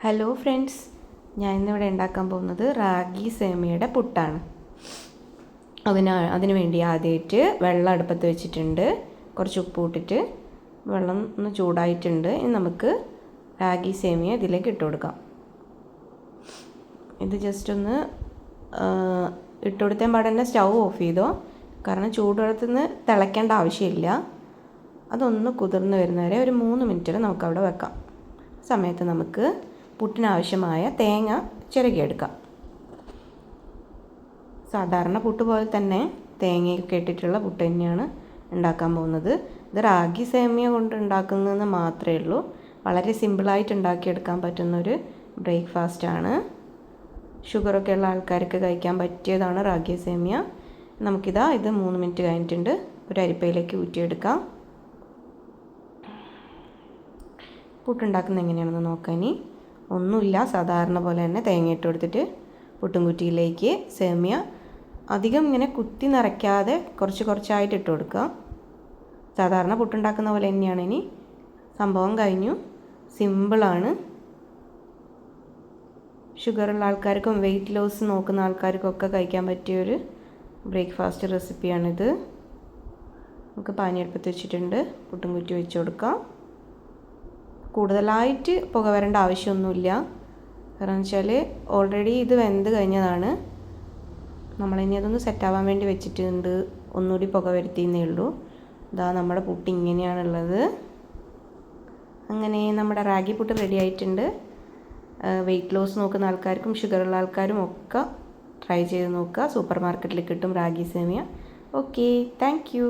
Hello friends, ഞാൻ ഇന്നിവിടെ ഉണ്ടാക്കാൻ പോകുന്നത് റാഗി സേമിയയുടെ പുട്ടാണ്. അതിന് വേണ്ടി ആദ്യമായിട്ട് വെള്ളം അടുപ്പത്ത് വെച്ചിട്ടുണ്ട്. കുറച്ച് ഉപ്പ് ഇട്ടിട്ട് വെള്ളം ഒന്ന് ചൂടായിട്ടുണ്ട്. ഇനി നമുക്ക് റാഗി സേമിയ ഇതിലേക്ക് ഇട്ട് കൊടുക്കാം. ഇത് ജസ്റ്റ് ഒന്ന് ഇട്ട് കൊടുത്താൽ പാടെ സ്റ്റൗ ഓഫ് ചെയ്തോ, കാരണം ചൂടുവെള്ളത്തിൽ നിന്ന് തിളയ്ക്കേണ്ട ആവശ്യമില്ല. അതൊന്ന് കുതിർന്ന് വരുന്നവരെ ഒരു 3 മിനിറ്റിൽ നമുക്കവിടെ വെക്കാം. സമയത്ത് നമുക്ക് പുട്ടിനാവശ്യമായ തേങ്ങ ചിരകിയെടുക്കാം. സാധാരണ പുട്ട് പോലെ തന്നെ തേങ്ങയൊക്കെ ഇട്ടിട്ടുള്ള പുട്ട് തന്നെയാണ് ഉണ്ടാക്കാൻ പോകുന്നത്. ഇത് റാഗി സേമിയ കൊണ്ട് ഉണ്ടാക്കുന്നതെന്ന് മാത്രമേ ഉള്ളൂ. വളരെ സിമ്പിളായിട്ട് ഉണ്ടാക്കിയെടുക്കാൻ പറ്റുന്നൊരു ബ്രേക്ക്ഫാസ്റ്റാണ്. ഷുഗറൊക്കെ ഉള്ള ആൾക്കാർക്ക് കഴിക്കാൻ പറ്റിയതാണ് റാഗി സേമിയ. ഇത് 3 മിനിറ്റ് കഴിഞ്ഞിട്ടുണ്ട്. ഒരു അരിപ്പയിലേക്ക് ഊറ്റിയെടുക്കാം. പുട്ടുണ്ടാക്കുന്നത് എങ്ങനെയാണെന്ന് നോക്കാം. ഇനി ഒന്നുമില്ല, സാധാരണ പോലെ തന്നെ തേങ്ങ ഇട്ട് കൊടുത്തിട്ട് പുട്ടും കുറ്റിയിലേക്ക് സേമിയ അധികം ഇങ്ങനെ കുത്തി നിറയ്ക്കാതെ കുറച്ച് കുറച്ചായിട്ട് ഇട്ട് കൊടുക്കുക. സാധാരണ പുട്ടുണ്ടാക്കുന്ന പോലെ തന്നെയാണ്. ഇനി സംഭവം കഴിഞ്ഞു. സിമ്പിളാണ്. ഷുഗറുള്ള ആൾക്കാർക്കും വെയിറ്റ് ലോസ് നോക്കുന്ന ആൾക്കാർക്കും ഒക്കെ കഴിക്കാൻ പറ്റിയൊരു ബ്രേക്ക്ഫാസ്റ്റ് റെസിപ്പിയാണിത്. നമുക്ക് പാനി അടുപ്പത്ത് വെച്ചിട്ടുണ്ട്. പുട്ടും കുറ്റി വെച്ച് കൊടുക്കാം. കൂടുതലായിട്ട് പുക വരേണ്ട ആവശ്യമൊന്നുമില്ല, കാരണം വെച്ചാൽ ഓൾറെഡി ഇത് വെന്ത് കഴിഞ്ഞതാണ്. നമ്മളിനി അതൊന്ന് സെറ്റാവാൻ വേണ്ടി വെച്ചിട്ടുണ്ട്. ഒന്നുകൂടി പുക വരുത്തിയെന്നേ ഉള്ളൂ. നമ്മുടെ പുട്ട് ഇങ്ങനെയാണുള്ളത്. അങ്ങനെ നമ്മുടെ റാഗി പുട്ട് റെഡി ആയിട്ടുണ്ട്. വെയിറ്റ് ലോസ് നോക്കുന്ന ആൾക്കാർക്കും ഷുഗറുള്ള ആൾക്കാരും ഒക്കെ ട്രൈ ചെയ്ത് നോക്കുക. സൂപ്പർ മാർക്കറ്റിൽ കിട്ടും റാഗി സേമിയ. Okay, thank U.